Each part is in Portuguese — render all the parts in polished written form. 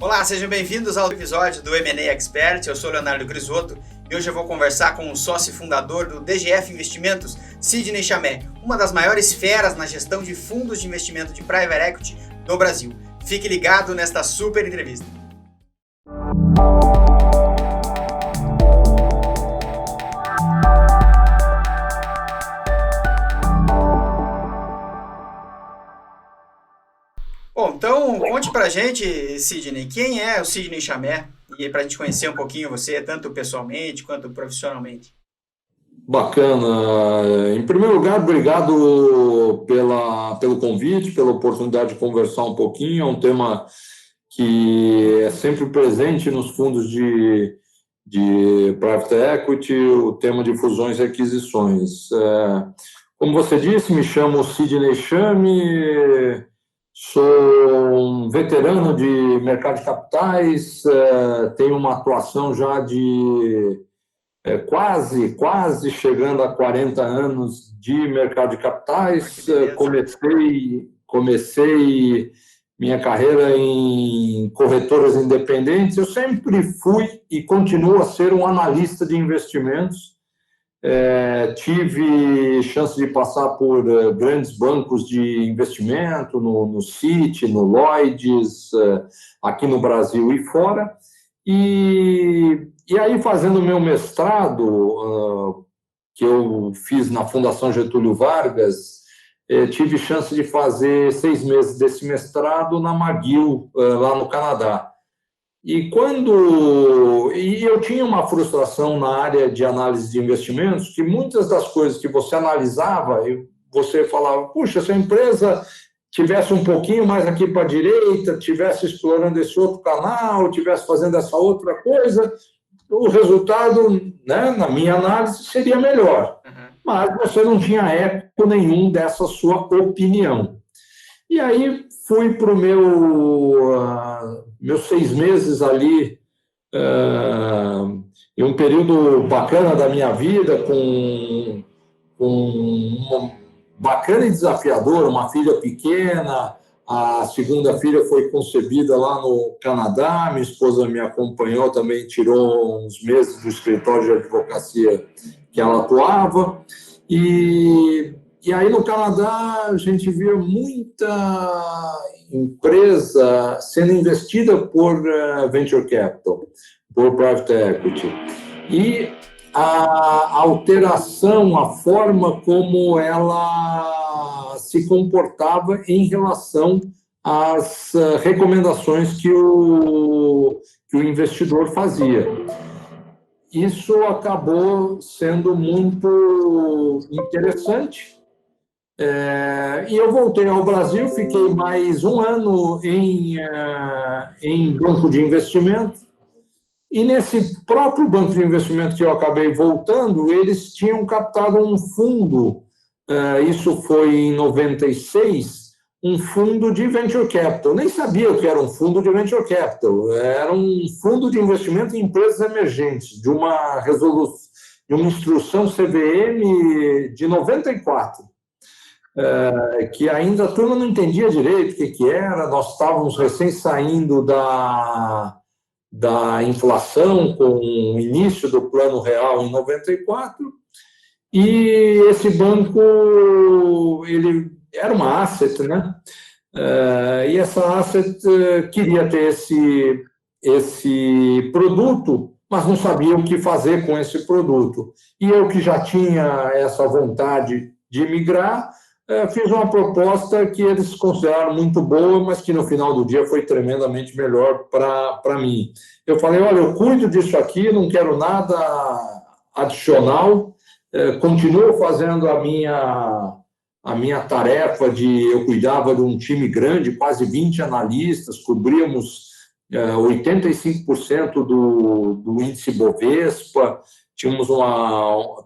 Olá, sejam bem-vindos ao episódio do M&A Expert. Eu sou o Leonardo Grisotto e hoje eu vou conversar com o sócio fundador do DGF Investimentos, Sidney Chamé, uma das maiores feras na gestão de fundos de investimento de Private Equity no Brasil. Fique ligado nesta super entrevista. Bom, então conte pra gente, Sidney, quem é o Sidney Chamé? E pra gente conhecer um pouquinho você, tanto pessoalmente quanto profissionalmente. Bacana. Em primeiro lugar, obrigado pelo convite, pela oportunidade de conversar um pouquinho. É um tema que é sempre presente nos fundos de Private Equity, o tema de fusões e aquisições. Como você disse, me chamo Sidney Chamé, sou um veterano de mercado de capitais, tenho uma atuação já de quase chegando a 40 anos de mercado de capitais. Comecei minha carreira em corretoras independentes. Eu sempre fui e continuo a ser um analista de investimentos. Tive chance de passar por grandes bancos de investimento, no Citi, no Lloyds, aqui no Brasil e fora. E aí, fazendo o meu mestrado, que eu fiz na Fundação Getúlio Vargas, tive chance de fazer 6 meses desse mestrado na McGill, lá no Canadá. E eu tinha uma frustração na área de análise de investimentos, que muitas das coisas que você analisava, você falava, puxa, se a empresa tivesse um pouquinho mais aqui para a direita, tivesse explorando esse outro canal, tivesse fazendo essa outra coisa, o resultado, né, na minha análise, seria melhor. Mas você não tinha eco nenhum dessa sua opinião. E aí fui para o meus 6 meses ali, em um período bacana da minha vida, com uma bacana e desafiadora, uma filha pequena. A segunda filha foi concebida lá no Canadá, minha esposa me acompanhou também, tirou uns meses do escritório de advocacia que ela atuava. E aí, no Canadá, a gente via muita empresa sendo investida por venture capital, por private equity. E a alteração, a forma como ela se comportava em relação às recomendações que o investidor fazia. Isso acabou sendo muito interessante. E eu voltei ao Brasil, fiquei mais um ano em banco de investimento. E nesse próprio banco de investimento que eu acabei voltando, eles tinham captado um fundo, isso foi em 96, um fundo de venture capital. Nem sabia o que era um fundo de venture capital, era um fundo de investimento em empresas emergentes, de uma instrução CVM de 94. Que ainda a turma não entendia direito o que era. Nós estávamos recém saindo da inflação, com o início do Plano Real em 94, e esse banco, ele era uma asset, né? E essa asset queria ter esse produto, mas não sabia o que fazer com esse produto. E eu, que já tinha essa vontade de migrar, fiz uma proposta que eles consideraram muito boa, mas que no final do dia foi tremendamente melhor para mim. Eu falei, olha, eu cuido disso aqui, não quero nada adicional, continuo fazendo a minha tarefa eu cuidava de um time grande, quase 20 analistas, cobríamos 85% do índice Bovespa, tínhamos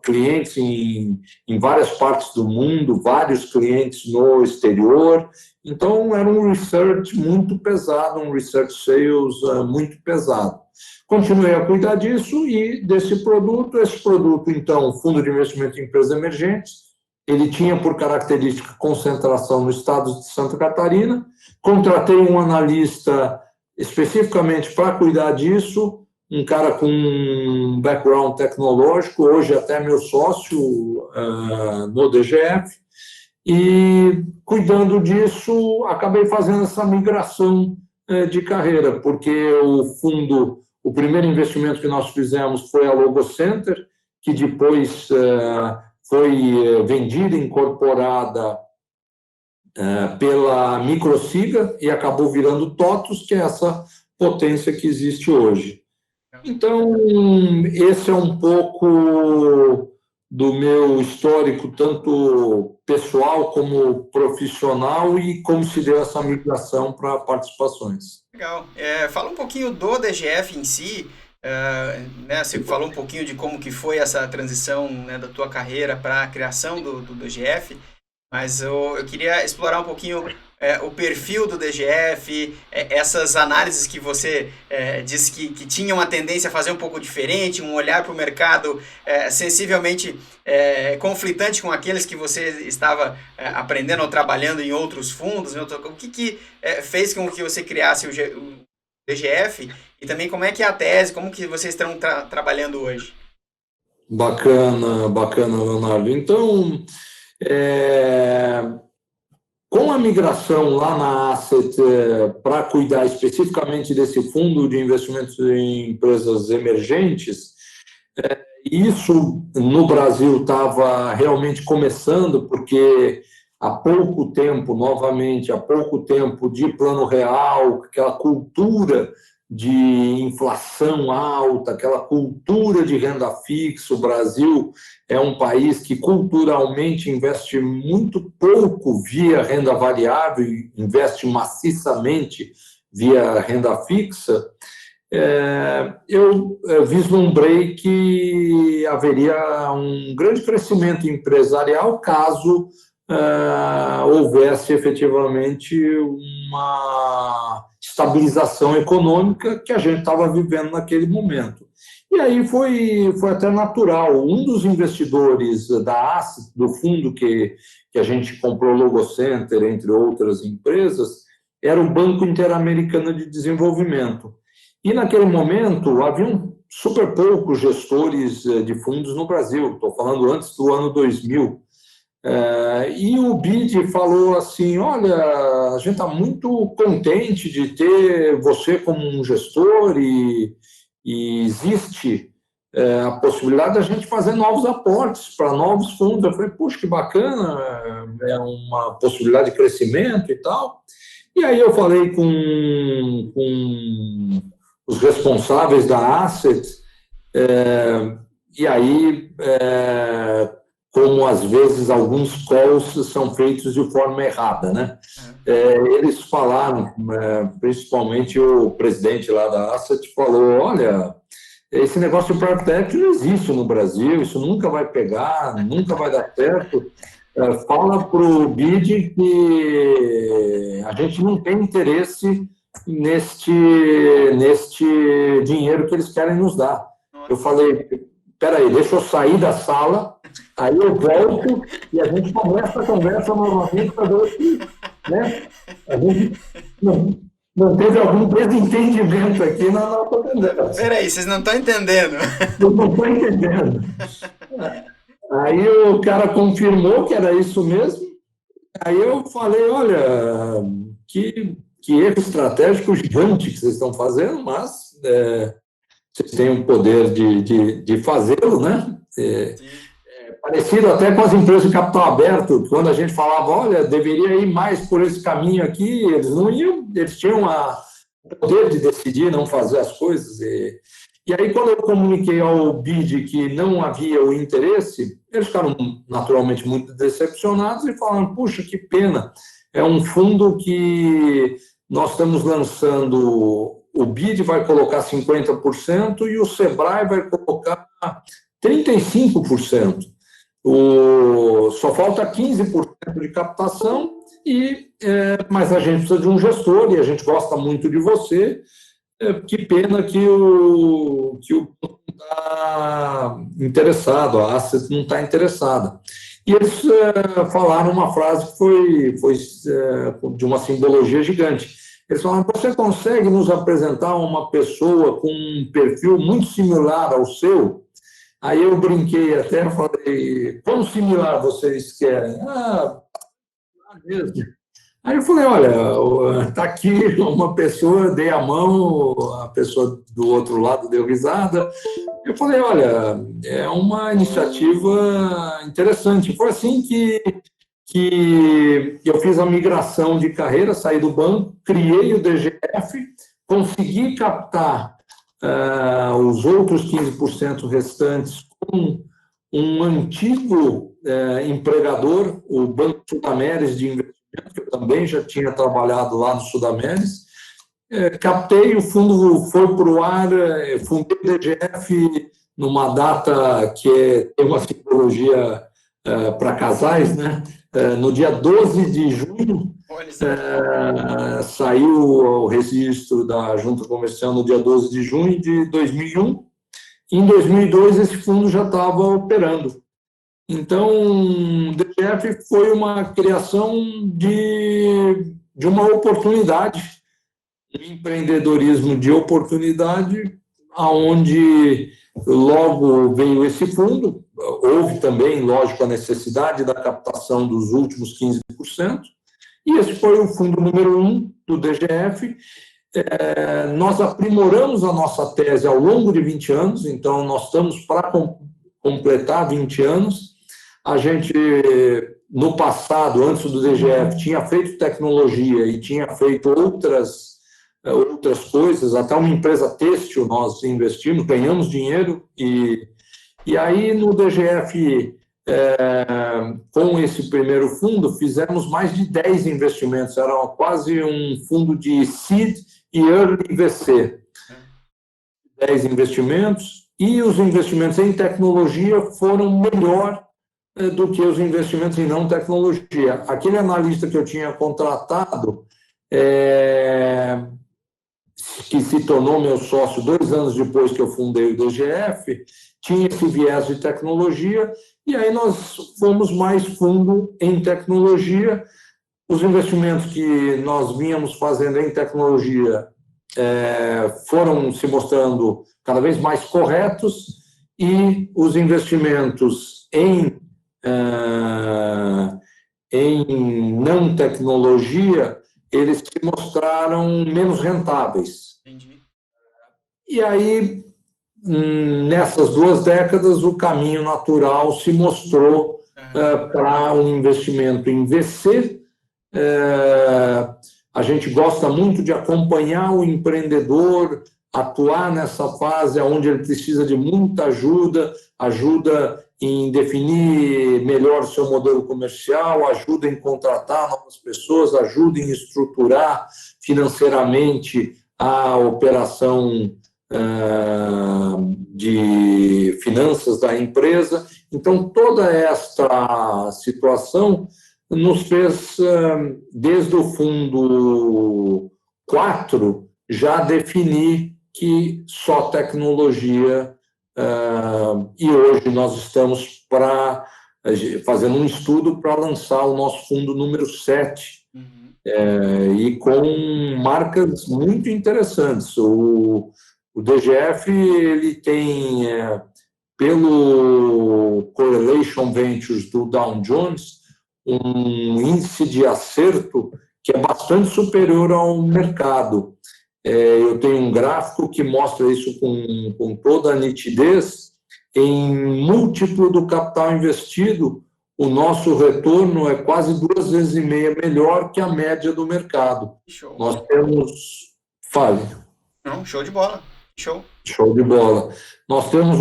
clientes em várias partes do mundo, vários clientes no exterior. Então, era um research muito pesado, um research sales muito pesado. Continuei a cuidar disso e desse produto. Esse produto, então, Fundo de Investimento em Empresas Emergentes, ele tinha por característica concentração no estado de Santa Catarina. Contratei um analista especificamente para cuidar disso, um cara com um background tecnológico, hoje até meu sócio no DGF, e cuidando disso, acabei fazendo essa migração de carreira, porque o primeiro investimento que nós fizemos foi a Logocenter, que depois foi vendida, incorporada pela Microsiga e acabou virando TOTVS, que é essa potência que existe hoje. Então, esse é um pouco do meu histórico, tanto pessoal como profissional, e como se deu essa migração para participações. Legal. Fala um pouquinho do DGF em si, né, você falou um pouquinho de como que foi essa transição, né, da tua carreira para a criação do DGF, mas eu queria explorar um pouquinho o perfil do DGF, essas análises que você disse que tinha uma tendência a fazer um pouco diferente, um olhar para o mercado sensivelmente conflitante com aqueles que você estava aprendendo ou trabalhando em outros fundos. O que fez com que você criasse o DGF, e também como é que é a tese, como que vocês estão trabalhando hoje? Bacana, bacana, Leonardo. Então, com a migração lá na Asset para cuidar especificamente desse fundo de investimentos em empresas emergentes, isso no Brasil estava realmente começando, porque há pouco tempo, novamente, há pouco tempo de Plano Real, aquela cultura de inflação alta, aquela cultura de renda fixa. O Brasil é um país que culturalmente investe muito pouco via renda variável, investe maciçamente via renda fixa. Eu vislumbrei que haveria um grande crescimento empresarial caso houvesse efetivamente uma estabilização econômica que a gente estava vivendo naquele momento. E aí foi até natural. Um dos investidores da Asset, do fundo que a gente comprou, Logocenter, entre outras empresas, era o Banco Interamericano de Desenvolvimento. E naquele momento haviam super poucos gestores de fundos no Brasil, estou falando antes do ano 2000. E o BID falou assim: olha, a gente está muito contente de ter você como um gestor, e existe a possibilidade da gente fazer novos aportes para novos fundos. Eu falei: puxa, que bacana, é uma possibilidade de crescimento e tal. E aí eu falei com os responsáveis da Asset, e aí, como às vezes alguns calls são feitos de forma errada, né? Eles falaram, principalmente o presidente lá da Asset falou: olha, esse negócio de private equity não existe no Brasil, isso nunca vai pegar, nunca vai dar certo. Fala para o BID que a gente não tem interesse neste dinheiro que eles querem nos dar. Eu falei: peraí, deixa eu sair da sala, aí eu volto e a gente começa a conversa novamente para ver se, né, a gente não teve algum desentendimento aqui na nossa conversa. Peraí, vocês não estão entendendo. Eu não estou entendendo. Aí o cara confirmou que era isso mesmo. Aí eu falei: olha, que erro estratégico gigante que vocês estão fazendo, mas vocês têm o poder de fazê-lo, né? Parecido até com as empresas de capital aberto, quando a gente falava: olha, deveria ir mais por esse caminho aqui, eles não iam, eles tinham o poder de decidir não fazer as coisas. E aí, quando eu comuniquei ao BID que não havia o interesse, eles ficaram naturalmente muito decepcionados e falaram: puxa, que pena, é um fundo que nós estamos lançando, o BID vai colocar 50% e o Sebrae vai colocar 35%. Só falta 15% de captação, mas a gente precisa de um gestor e a gente gosta muito de você. Que pena que o banco não está interessado, a Asset não está interessada. E eles falaram uma frase que foi de uma simbologia gigante. Eles falaram, você consegue nos apresentar uma pessoa com um perfil muito similar ao seu? Aí eu brinquei até, falei, quão similar vocês querem? Mesmo. Aí eu falei, olha, está aqui uma pessoa, dei a mão, a pessoa do outro lado deu risada. Eu falei, olha, é uma iniciativa interessante. Foi assim que eu fiz a migração de carreira, saí do banco, criei o DGF, consegui captar os outros 15% restantes com um antigo empregador, o Banco Sudameris de Investimento, que eu também já tinha trabalhado lá no Sudameris. Captei, o fundo foi para o ar, fundei o DGF numa data que tem uma simbologia para casais, né? No dia 12 de junho, saiu o registro da Junta Comercial no dia 12 de junho de 2001. Em 2002, esse fundo já estava operando. Então, o DGF foi uma criação de uma oportunidade, um empreendedorismo de oportunidade, aonde logo veio esse fundo. Houve também, lógico, a necessidade da captação dos últimos 15%, e esse foi o fundo número 1 do DGF. Nós aprimoramos a nossa tese ao longo de 20 anos, então nós estamos para completar 20 anos. A gente, no passado, antes do DGF, tinha feito tecnologia e tinha feito outras coisas, até uma empresa têxtil nós investimos, ganhamos dinheiro, e aí no DGF, com esse primeiro fundo, fizemos mais de 10 investimentos, era quase um fundo de seed e early VC. 10 investimentos, e os investimentos em tecnologia foram melhor do que os investimentos em não tecnologia. Aquele analista que eu tinha contratado, que se tornou meu sócio 2 anos depois que eu fundei o DGF, tinha esse viés de tecnologia, e aí nós fomos mais fundo em tecnologia. Os investimentos que nós vínhamos fazendo em tecnologia foram se mostrando cada vez mais corretos, e os investimentos em não tecnologia, eles se mostraram menos rentáveis. Entendi. E aí, nessas 2 décadas, o caminho natural se mostrou para um investimento em VC. A gente gosta muito de acompanhar o empreendedor, atuar nessa fase onde ele precisa de muita ajuda em definir melhor o seu modelo comercial, ajuda em contratar novas pessoas, ajuda em estruturar financeiramente a operação de finanças da empresa. Então, toda esta situação nos fez, desde o fundo 4, já definir que só tecnologia, e hoje nós estamos fazendo um estudo para lançar o nosso fundo número 7, e com marcas muito interessantes. O DGF ele tem, pelo Correlation Ventures do Dow Jones, um índice de acerto que é bastante superior ao mercado. Eu tenho um gráfico que mostra isso com toda a nitidez. Em múltiplo do capital investido, o nosso retorno é quase 2,5 vezes melhor que a média do mercado. Show. Nós temos... Fale. Não, show de bola. Show de bola. Nós temos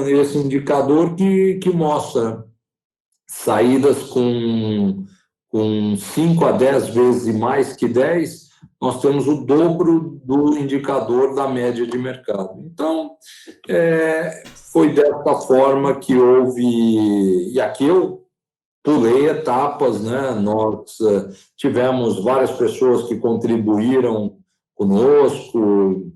esse indicador que mostra saídas com 5 a 10 vezes mais que 10, nós temos o dobro do indicador da média de mercado. Então, foi dessa forma que houve... E aqui eu pulei etapas, né? Nós tivemos várias pessoas que contribuíram conosco,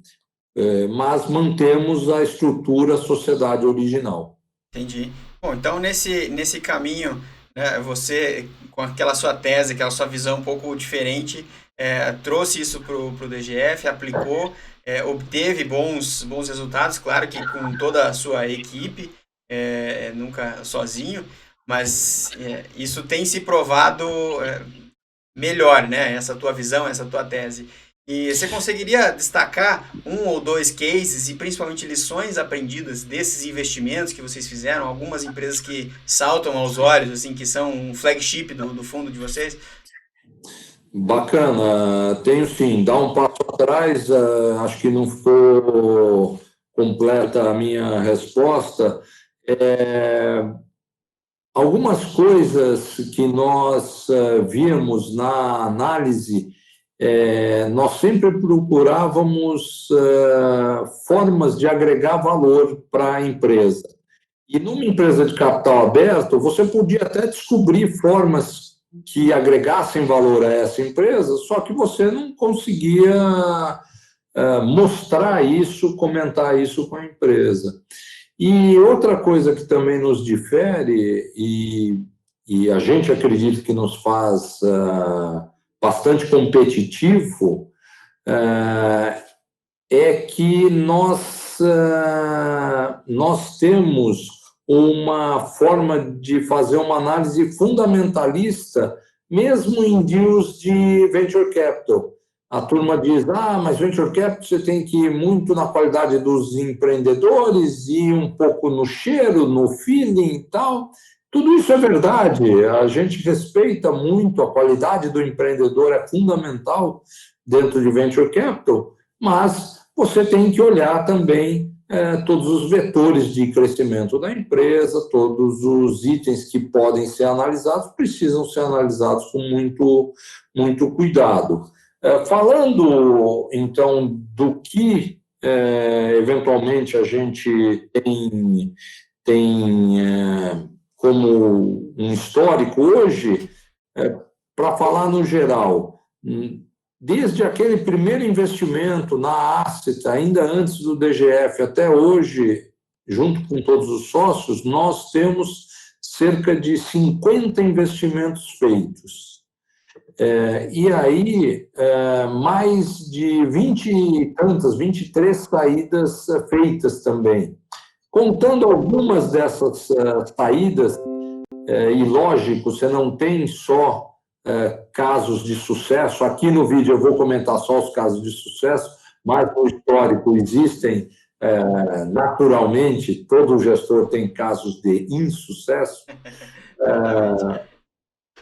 mas mantemos a estrutura, a sociedade original. Entendi. Bom, então nesse caminho, né, você, com aquela sua tese, aquela sua visão um pouco diferente, trouxe isso para o DGF, aplicou, obteve bons resultados, claro que com toda a sua equipe, nunca sozinho, mas isso tem se provado melhor, né? Essa tua visão, essa tua tese. E você conseguiria destacar um ou dois cases e principalmente lições aprendidas desses investimentos que vocês fizeram? Algumas empresas que saltam aos olhos, assim, que são um flagship do fundo de vocês? Bacana, tenho sim. Dá um passo atrás, acho que não ficou completa a minha resposta. Algumas coisas que nós vimos na análise, nós sempre procurávamos formas de agregar valor para a empresa. E numa empresa de capital aberto, você podia até descobrir formas que agregassem valor a essa empresa, só que você não conseguia mostrar isso, comentar isso com a empresa. E outra coisa que também nos difere, e a gente acredita que nos faz bastante competitivo, é que nós temos uma forma de fazer uma análise fundamentalista, mesmo em deals de venture capital. A turma diz, mas venture capital você tem que ir muito na qualidade dos empreendedores e um pouco no cheiro, no feeling e tal. Tudo isso é verdade, a gente respeita muito, a qualidade do empreendedor é fundamental dentro de venture capital, mas você tem que olhar também todos os vetores de crescimento da empresa, todos os itens que podem ser analisados, precisam ser analisados com muito cuidado. Falando, então, do que eventualmente a gente tem como um histórico hoje, para falar no geral, desde aquele primeiro investimento na Asset, ainda antes do DGF, até hoje, junto com todos os sócios, nós temos cerca de 50 investimentos feitos. E aí, mais de 20 e tantas, 23 saídas feitas também. Contando algumas dessas saídas, e lógico, você não tem só casos de sucesso. Aqui no vídeo eu vou comentar só os casos de sucesso, mas no histórico existem, naturalmente, todo gestor tem casos de insucesso,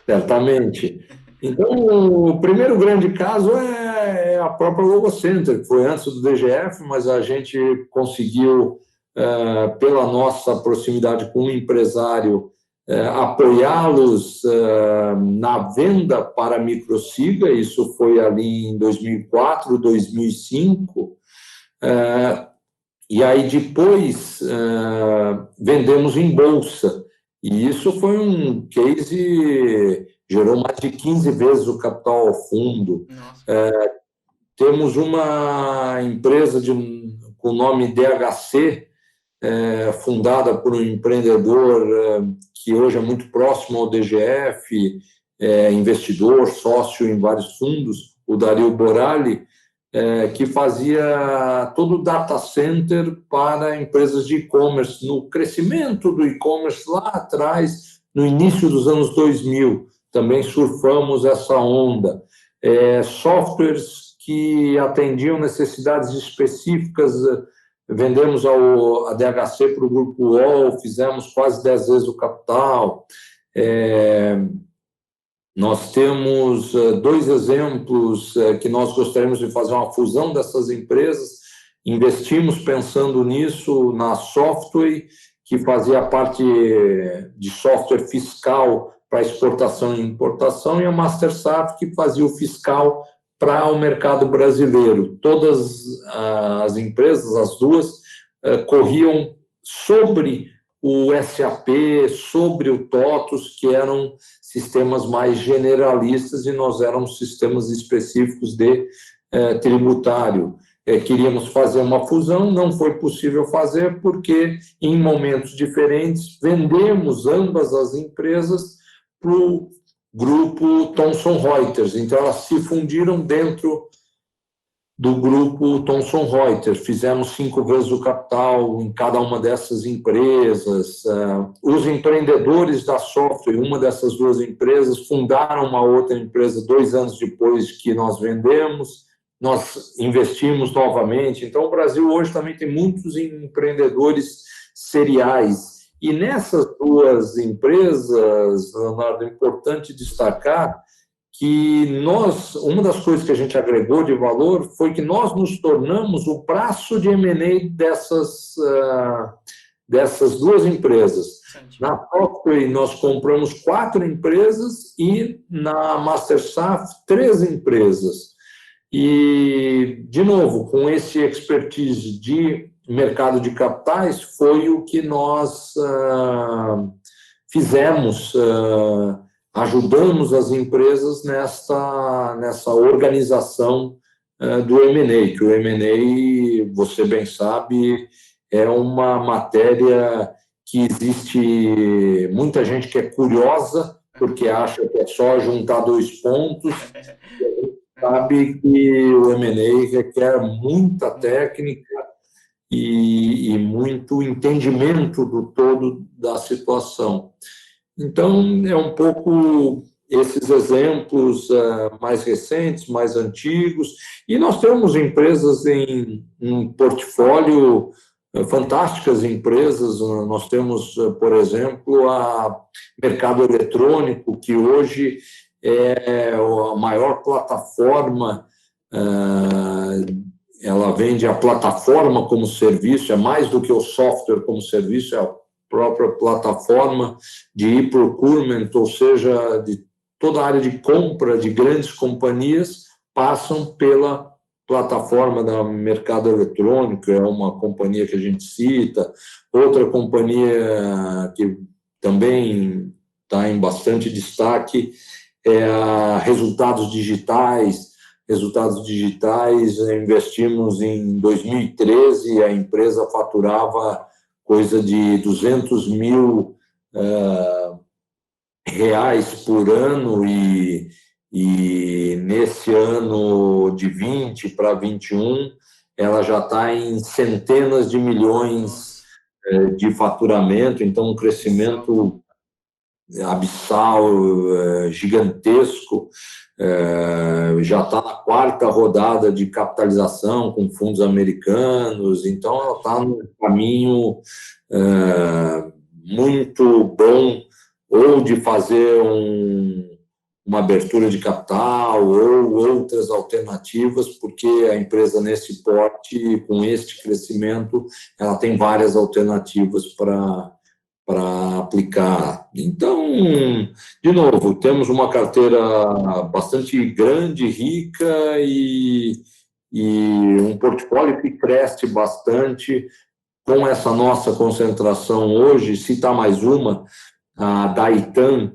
certamente. Então, o primeiro grande caso é a própria Logocenter, que foi antes do DGF, mas a gente conseguiu, pela nossa proximidade com o empresário, apoiá-los na venda para a Microsiga. Isso foi ali em 2004, 2005. E aí depois vendemos em bolsa. E isso foi um case, gerou mais de 15 vezes o capital ao fundo. Temos uma empresa com o nome DHC, fundada por um empreendedor que hoje é muito próximo ao DGF, investidor, sócio em vários fundos, o Dario Borali, que fazia todo o data center para empresas de e-commerce, no crescimento do e-commerce lá atrás, no início dos anos 2000, também surfamos essa onda. Softwares que atendiam necessidades específicas, vendemos a DHC para o Grupo UOL, fizemos quase 10 vezes o capital. Nós temos dois exemplos que nós gostaríamos de fazer uma fusão dessas empresas. Investimos pensando nisso na Software, que fazia parte de software fiscal para exportação e importação, e a MasterSaf, que fazia o fiscal para o mercado brasileiro. Todas as empresas, as duas, corriam sobre o SAP, sobre o TOTUS, que eram sistemas mais generalistas, e nós éramos sistemas específicos de tributário. Queríamos fazer uma fusão, não foi possível fazer, porque em momentos diferentes vendemos ambas as empresas para o grupo Thomson Reuters. Então, elas se fundiram dentro do grupo Thomson Reuters. Fizemos 5 vezes o capital em cada uma dessas empresas. Os empreendedores da software, uma dessas 2 empresas, fundaram uma outra empresa 2 anos depois que nós vendemos. Nós investimos novamente. Então, o Brasil hoje também tem muitos empreendedores seriais. E nessas 2 empresas, Leonardo, é importante destacar que uma das coisas que a gente agregou de valor foi que nós nos tornamos o braço de M&A dessas 2 empresas. Na Software, nós compramos 4 empresas e na MasterSaf, 3 empresas. E, de novo, com esse expertise de mercado de capitais, foi o que nós fizemos, ajudamos as empresas nessa organização do M&A, que o M&A, você bem sabe, é uma matéria que existe muita gente que é curiosa, porque acha que é só juntar 2 pontos, sabe que o M&A requer muita técnica e muito entendimento do todo da situação. Então, é um pouco esses exemplos mais recentes, mais antigos, e nós temos empresas em portfólio, fantásticas empresas. Nós temos, por exemplo, a Mercado Eletrônico, que hoje é a maior plataforma, ela vende a plataforma como serviço, é mais do que o software como serviço, é a própria plataforma de e-procurement, ou seja, de toda a área de compra de grandes companhias passam pela plataforma da Mercado Eletrônico, é uma companhia que a gente cita. Outra companhia que também está em bastante destaque é a Resultados Digitais. Resultados Digitais, investimos em 2013, a empresa faturava coisa de 200 mil reais por ano, e nesse ano de 20 para 21, ela já está em centenas de milhões de faturamento, então um crescimento abissal, gigantesco. Já está na 4ª rodada de capitalização com fundos americanos, então ela está num caminho muito bom, ou de fazer uma abertura de capital ou outras alternativas, porque a empresa nesse porte, com este crescimento, ela tem várias alternativas para aplicar. Então, de novo, temos uma carteira bastante grande, rica e um portfólio que cresce bastante. Com essa nossa concentração hoje, citar mais uma, a Daitan.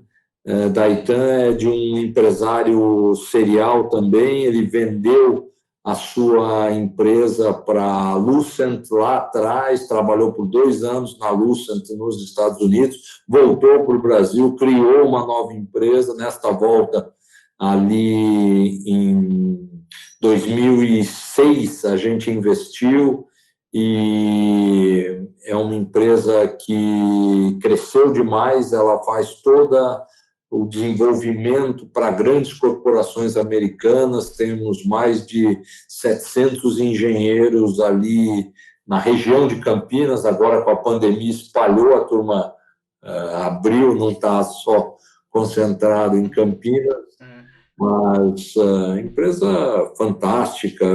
Daitan é de um empresário serial também, ele vendeu a sua empresa para a Lucent lá atrás, trabalhou por 2 anos na Lucent nos Estados Unidos, voltou para o Brasil, criou uma nova empresa. Nesta volta, ali em 2006, a gente investiu, e é uma empresa que cresceu demais. Ela faz toda o desenvolvimento para grandes corporações americanas. Temos mais de 700 engenheiros ali na região de Campinas. Agora, com a pandemia, espalhou, a turma abriu, não está só concentrado em Campinas, mas empresa fantástica,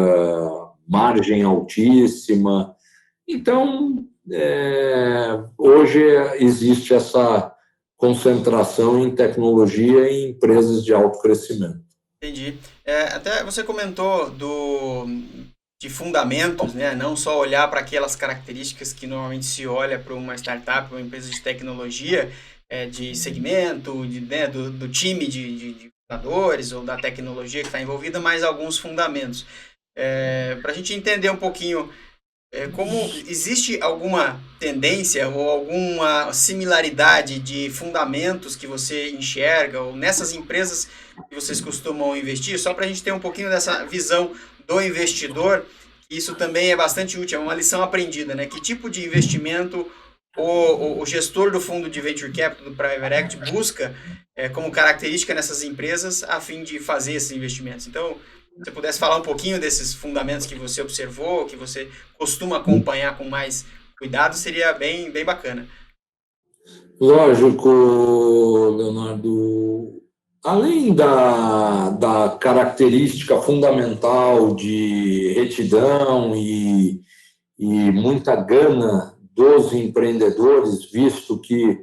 margem altíssima. Então, hoje existe essa concentração em tecnologia e em empresas de alto crescimento. Entendi. Até você comentou de fundamentos, né? Não só olhar para aquelas características que normalmente se olha para uma startup, uma empresa de tecnologia, de segmento, do time de fundadores ou da tecnologia que está envolvida, mas alguns fundamentos. Para a gente entender um pouquinho como existe alguma tendência ou alguma similaridade de fundamentos que você enxerga ou nessas empresas que vocês costumam investir, só para a gente ter um pouquinho dessa visão do investidor, isso também é bastante útil, é uma lição aprendida, né? Que tipo de investimento o gestor do fundo de Venture Capital do Private Equity busca como característica nessas empresas a fim de fazer esses investimentos. Então, se você pudesse falar um pouquinho desses fundamentos que você observou, que você costuma acompanhar com mais cuidado, seria bem, bem bacana. Lógico, Leonardo. Além da característica fundamental de retidão e muita gana dos empreendedores, visto que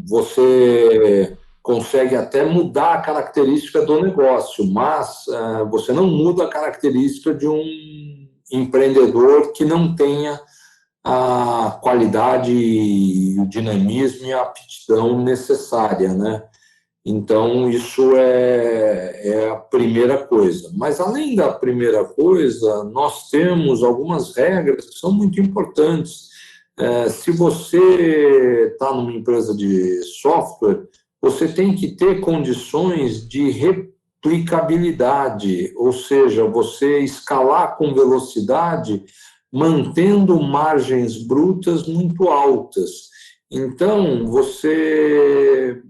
você consegue até mudar a característica do negócio, mas você não muda a característica de um empreendedor que não tenha a qualidade, o dinamismo e a aptidão necessária, né? Então, isso é a primeira coisa. Mas, além da primeira coisa, nós temos algumas regras que são muito importantes. Se você está numa empresa de software, você tem que ter condições de replicabilidade, ou seja, você escalar com velocidade, mantendo margens brutas muito altas. Então, você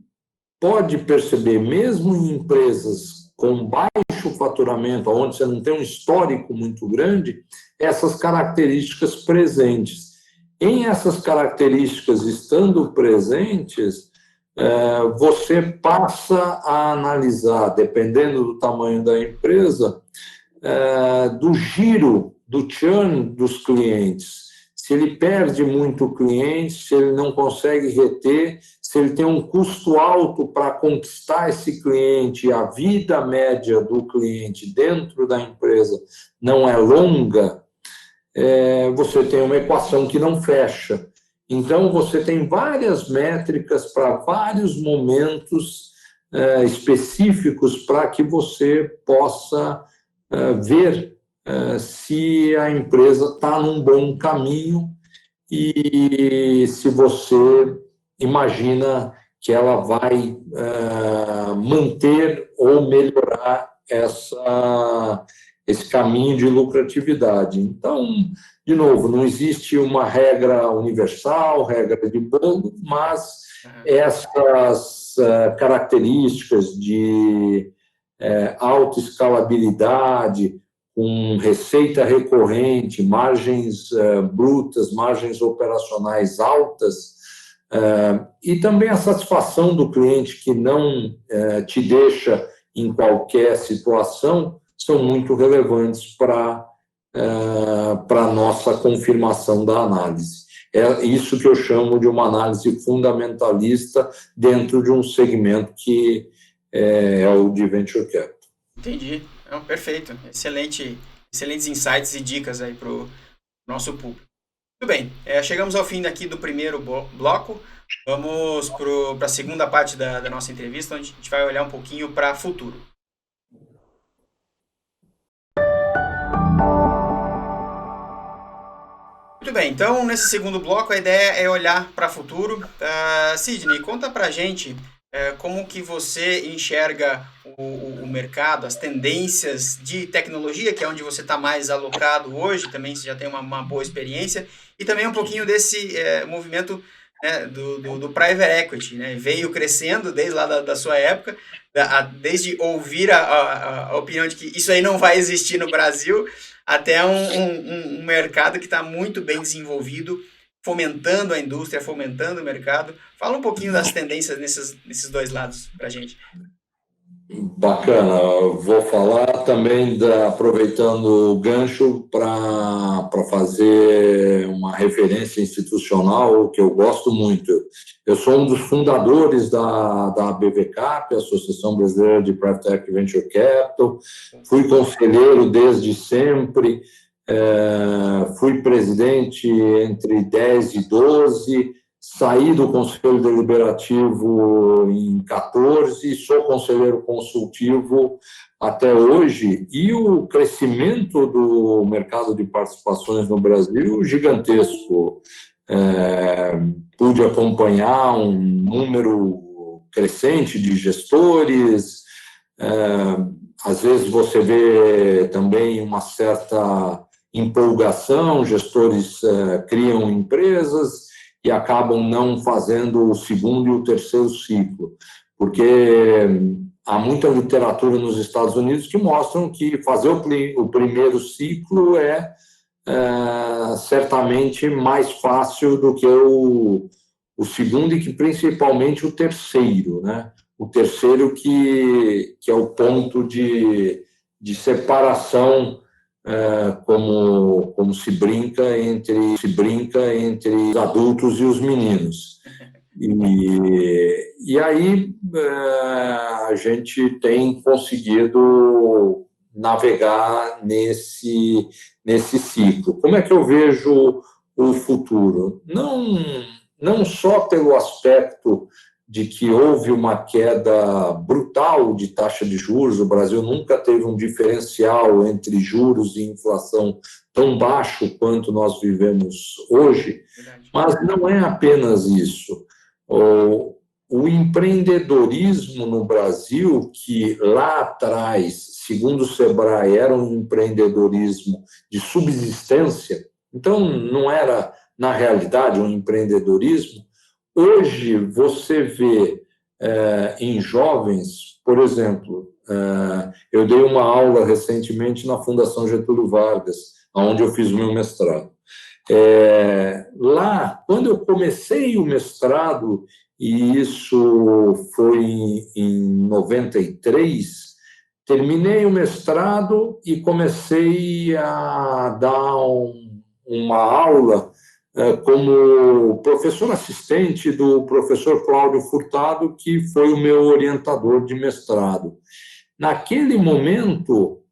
pode perceber, mesmo em empresas com baixo faturamento, onde você não tem um histórico muito grande, essas características presentes. Em essas características estando presentes, você passa a analisar, dependendo do tamanho da empresa, do giro, do churn dos clientes. Se ele perde muito cliente, se ele não consegue reter, se ele tem um custo alto para conquistar esse cliente, a vida média do cliente dentro da empresa não é longa, você tem uma equação que não fecha. Então, você tem várias métricas para vários momentos específicos para que você possa ver se a empresa está num bom caminho e se você imagina que ela vai manter ou melhorar esse caminho de lucratividade. Então, de novo, não existe uma regra universal, regra de bolo, mas essas características de autoescalabilidade, com receita recorrente, margens brutas, margens operacionais altas, e também a satisfação do cliente que não te deixa em qualquer situação, são muito relevantes para a nossa confirmação da análise. É isso que eu chamo de uma análise fundamentalista dentro de um segmento que é o de Venture Capital. Entendi. Não, perfeito. Excelentes insights e dicas aí para o nosso público. Muito bem. Chegamos ao fim aqui do primeiro bloco. Vamos para a segunda parte da nossa entrevista, onde a gente vai olhar um pouquinho para o futuro. Muito bem. Então, nesse segundo bloco, a ideia é olhar para o futuro. Sidney, conta para a gente como que você enxerga o mercado, as tendências de tecnologia, que é onde você está mais alocado hoje, também você já tem uma boa experiência, e também um pouquinho desse movimento do private equity, né? Veio crescendo desde lá da sua época, desde ouvir a opinião de que isso aí não vai existir no Brasil, até um mercado que está muito bem desenvolvido, fomentando a indústria, fomentando o mercado. Fala um pouquinho das tendências nesses dois lados para a gente. Bacana. Vou falar também, aproveitando o gancho, para fazer uma referência institucional que eu gosto muito. Eu sou um dos fundadores da BVCAP, Associação Brasileira de Private Equity Venture Capital. Fui conselheiro desde sempre, fui presidente entre 10 e 12, saí do Conselho Deliberativo em 14, sou conselheiro consultivo até hoje, e o crescimento do mercado de participações no Brasil gigantesco. Pude acompanhar um número crescente de gestores, às vezes você vê também uma certa empolgação, gestores criam empresas e acabam não fazendo o segundo e o terceiro ciclo, porque há muita literatura nos Estados Unidos que mostram que fazer o primeiro ciclo é certamente mais fácil do que o segundo e que principalmente o terceiro, né? O terceiro que é o ponto de separação, como se brinca entre os adultos e os meninos. E aí a gente tem conseguido navegar nesse ciclo. Como é que eu vejo o futuro? Não só pelo aspecto de que houve uma queda brutal de taxa de juros, o Brasil nunca teve um diferencial entre juros e inflação tão baixo quanto nós vivemos hoje, mas não é apenas isso. O empreendedorismo no Brasil, que lá atrás, segundo o Sebrae, era um empreendedorismo de subsistência, então não era, na realidade, um empreendedorismo. Hoje, você vê em jovens, por exemplo, eu dei uma aula recentemente na Fundação Getúlio Vargas, onde eu fiz o meu mestrado. Lá, quando eu comecei o mestrado, e isso foi em 93, terminei o mestrado e comecei a dar uma aula como professor assistente do professor Cláudio Furtado, que foi o meu orientador de mestrado. Naquele momento,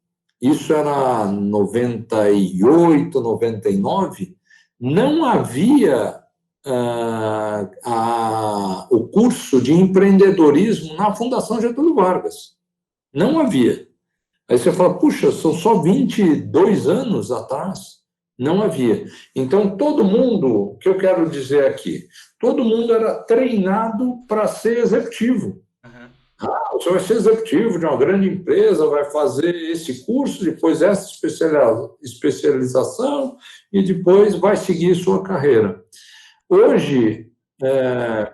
isso era 98, 99, não havia o curso de empreendedorismo na Fundação Getúlio Vargas. Não havia. Aí você fala, puxa, são só 22 anos atrás. Não havia. Então, todo mundo, o que eu quero dizer aqui, todo mundo era treinado para ser executivo. Você vai ser executivo de uma grande empresa, vai fazer esse curso, depois essa especialização e depois vai seguir sua carreira. Hoje,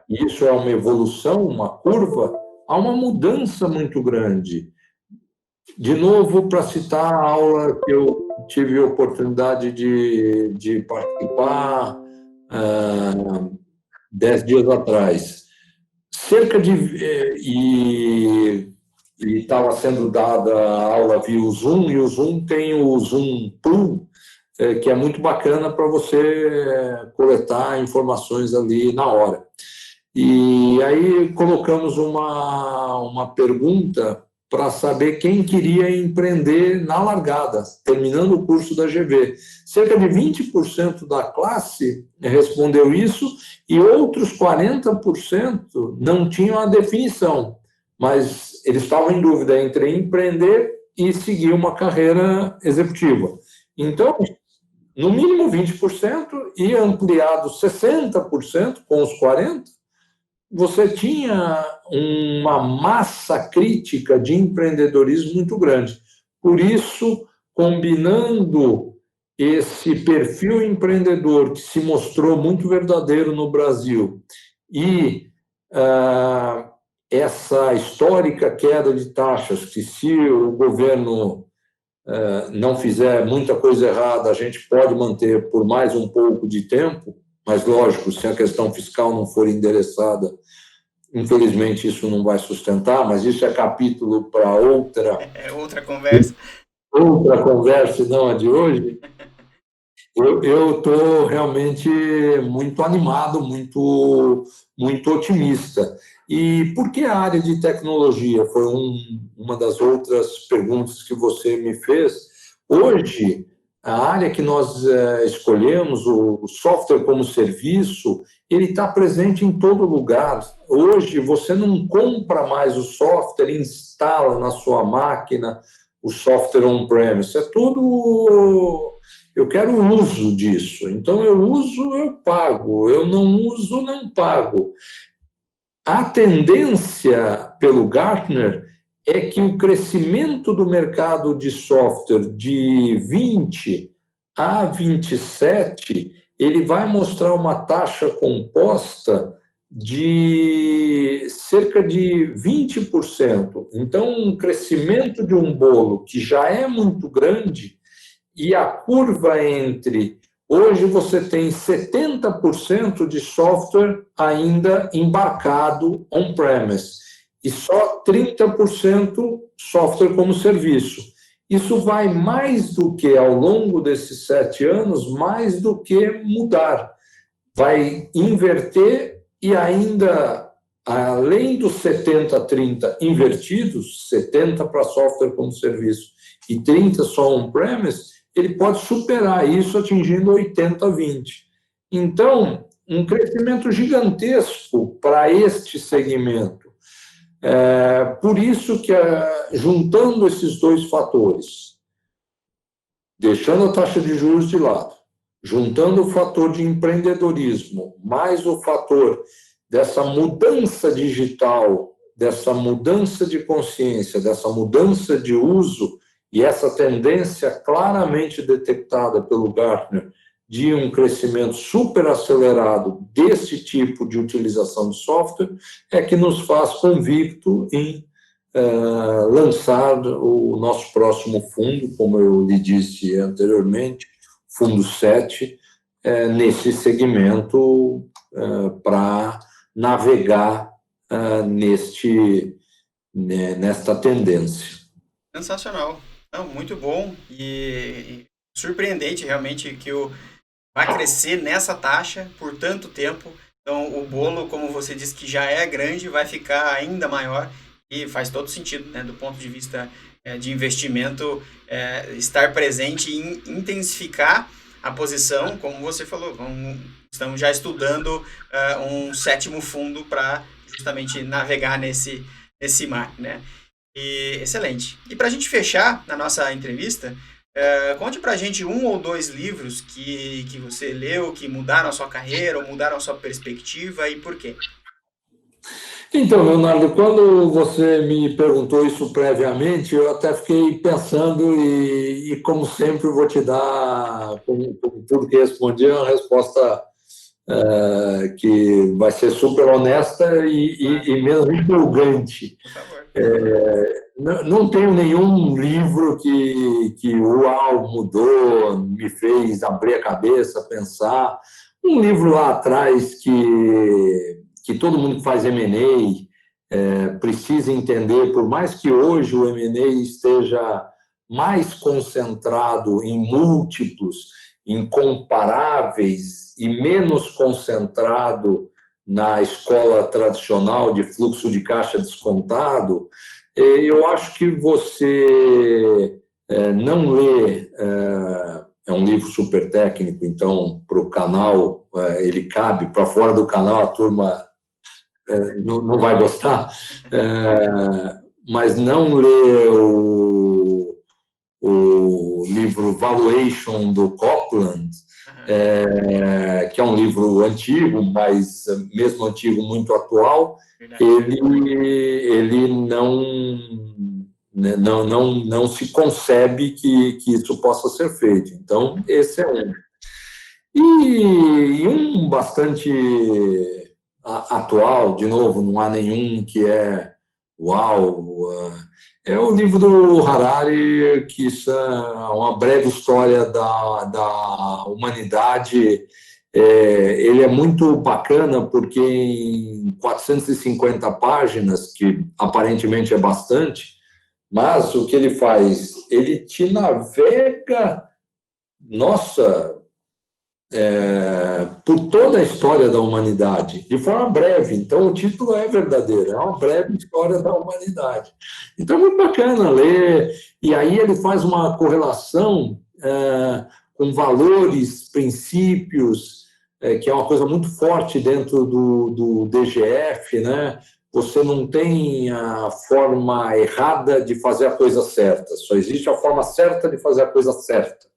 isso é uma evolução, uma curva, há uma mudança muito grande. De novo, para citar a aula que eu tive a oportunidade de participar 10 dias atrás, e estava sendo dada a aula via o Zoom, e o Zoom tem o Zoom Pool, que é muito bacana para você coletar informações ali na hora. E aí colocamos uma pergunta para saber quem queria empreender na largada, terminando o curso da GV. Cerca de 20% da classe respondeu isso e outros 40% não tinham a definição, mas eles estavam em dúvida entre empreender e seguir uma carreira executiva. Então, no mínimo 20% e ampliado 60% com os 40%, você tinha uma massa crítica de empreendedorismo muito grande. Por isso, combinando esse perfil empreendedor que se mostrou muito verdadeiro no Brasil e essa histórica queda de taxas, que se o governo não fizer muita coisa errada, a gente pode manter por mais um pouco de tempo, mas, lógico, se a questão fiscal não for endereçada, infelizmente isso não vai sustentar, mas isso é capítulo para outra conversa. Outra conversa, não a de hoje. Eu estou realmente muito animado, muito otimista. E por que a área de tecnologia? Foi uma das outras perguntas que você me fez. Hoje, a área que nós escolhemos, o software como serviço, ele está presente em todo lugar. Hoje, você não compra mais o software, instala na sua máquina o software on-premise. É tudo... Eu quero o uso disso. Então, eu uso, eu pago. Eu não uso, não pago. A tendência pelo Gartner é que o crescimento do mercado de software de 20 a 27, ele vai mostrar uma taxa composta de cerca de 20%. Então, um crescimento de um bolo que já é muito grande e a curva entre... Hoje você tem 70% de software ainda embarcado on-premise e só 30% software como serviço. Isso vai mais do que, ao longo desses 7 anos, mais do que mudar. Vai inverter e ainda, além dos 70-30 invertidos, 70 para software como serviço e 30 só on-premise, ele pode superar isso atingindo 80-20. Então, um crescimento gigantesco para este segmento. Por isso que, juntando esses dois fatores, deixando a taxa de juros de lado, juntando o fator de empreendedorismo, mais o fator dessa mudança digital, dessa mudança de consciência, dessa mudança de uso, e essa tendência claramente detectada pelo Gartner de um crescimento super acelerado desse tipo de utilização de software, é que nos faz convicto em lançar o nosso próximo fundo, como eu lhe disse anteriormente, Fundo 7, nesse segmento para navegar nesta tendência. Sensacional. Não, muito bom e surpreendente realmente que vai crescer nessa taxa por tanto tempo. Então, o bolo, como você disse, que já é grande, vai ficar ainda maior e faz todo sentido, né, do ponto de vista de investimento, estar presente e intensificar a posição, como você falou. Estamos já estudando um 7º fundo para justamente navegar nesse mar, né? Excelente. E para a gente fechar na nossa entrevista, conte para a gente 1 ou 2 livros que você leu, que mudaram a sua carreira ou mudaram a sua perspectiva e por quê? Então, Leonardo, quando você me perguntou isso previamente, eu até fiquei pensando e como sempre, vou te dar, como tudo que respondi, uma resposta que vai ser super honesta e mesmo empolgante. Por favor. Não tenho nenhum livro que uau, mudou, me fez abrir a cabeça, pensar. Um livro lá atrás que todo mundo que faz M&A precisa entender, por mais que hoje o M&A esteja mais concentrado em múltiplos, incomparáveis e menos concentrado na escola tradicional de fluxo de caixa descontado, eu acho que você não lê... É um livro super técnico, então, para o canal, ele cabe. Para fora do canal, a turma não vai gostar. Mas não lê o livro Valuation, do Copeland, que é um livro antigo, mas mesmo antigo, muito atual. Ele não se concebe que isso possa ser feito. Então, esse é um. E um bastante atual, de novo, não há nenhum que é uau, é o livro do Harari, que é uma breve história da humanidade. Ele é muito bacana porque em 450 páginas, que aparentemente é bastante, mas o que ele faz? Ele te navega, por toda a história da humanidade, de forma breve. Então, o título é verdadeiro, é uma breve história da humanidade. Então, é muito bacana ler. E aí ele faz uma correlação com valores, princípios, que é uma coisa muito forte dentro do DGF, né? Você não tem a forma errada de fazer a coisa certa, só existe a forma certa de fazer a coisa certa.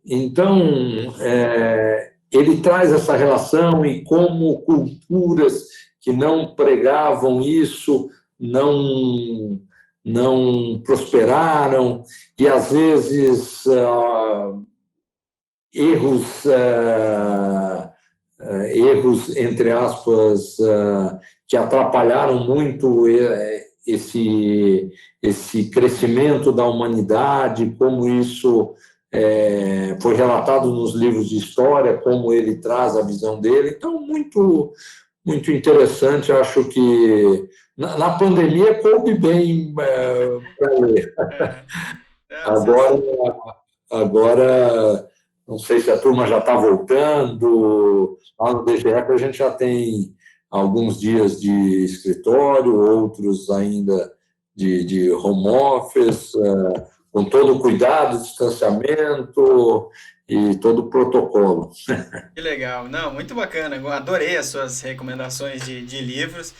Então, ele traz essa relação e como culturas que não pregavam isso não prosperaram, e às vezes erros, entre aspas, que atrapalharam muito esse crescimento da humanidade, como isso foi relatado nos livros de história, como ele traz a visão dele. Então, muito, muito interessante. Acho que na pandemia coube bem para ler. Agora, não sei se a turma já está voltando. Lá no DGF a gente já tem alguns dias de escritório, outros ainda de home office, com todo o cuidado, distanciamento e todo o protocolo. Que legal. Não, muito bacana. Eu adorei as suas recomendações de livros.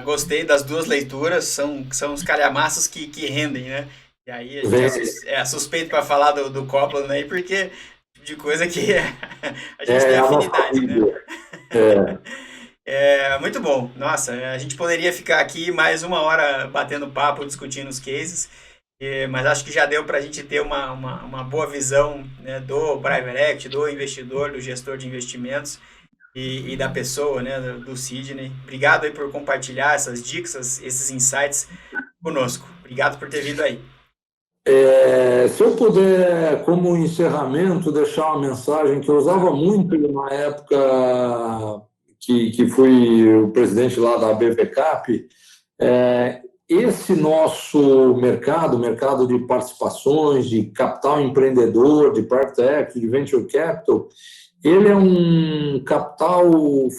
Gostei das duas leituras. São os calhamaços que rendem, né? E aí a gente é suspeito para falar do Copland aí, porque de coisa que a gente tem afinidade, né? Muito bom. Nossa, a gente poderia ficar aqui mais 1 hora batendo papo, discutindo os cases, mas acho que já deu para a gente ter uma boa visão, né, do private equity, do investidor, do gestor de investimentos e da pessoa, né, do Sidney. Obrigado aí por compartilhar essas dicas, esses insights conosco. Obrigado por ter vindo aí. Se eu puder, como encerramento, deixar uma mensagem que eu usava muito na época que fui o presidente lá da BVCap, esse nosso mercado de participações, de capital empreendedor, de private equity, de venture capital, ele é um capital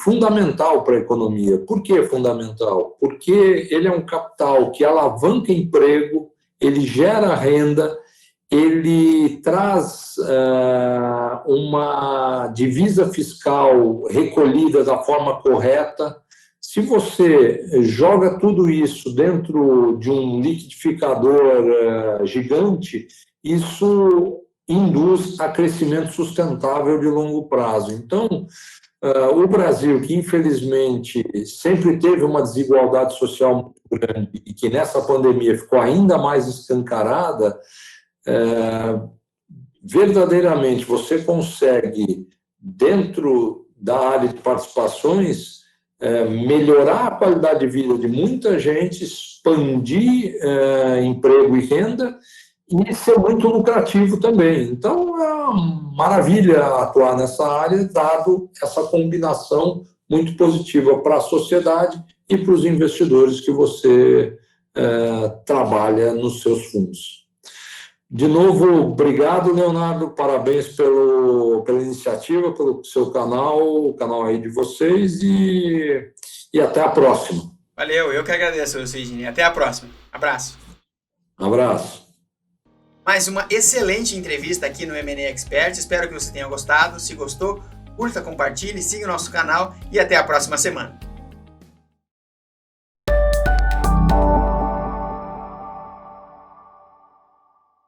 fundamental para a economia. Por que fundamental? Porque ele é um capital que alavanca emprego, ele gera renda, ele traz uma divisa fiscal recolhida da forma correta. Se você joga tudo isso dentro de um liquidificador gigante, isso induz a crescimento sustentável de longo prazo. Então, o Brasil, que infelizmente sempre teve uma desigualdade social muito grande e que nessa pandemia ficou ainda mais escancarada, verdadeiramente você consegue, dentro da área de participações, melhorar a qualidade de vida de muita gente, expandir emprego e renda e ser muito lucrativo também. Então, é uma maravilha atuar nessa área, dado essa combinação muito positiva para a sociedade e para os investidores que você trabalha nos seus fundos. De novo, obrigado, Leonardo, parabéns pela iniciativa, pelo seu canal, o canal aí de vocês, e até a próxima. Valeu, eu que agradeço, Sidney. Até a próxima. Abraço. Abraço. Mais uma excelente entrevista aqui no M&A Expert. Espero que você tenha gostado. Se gostou, curta, compartilhe, siga o nosso canal e até a próxima semana.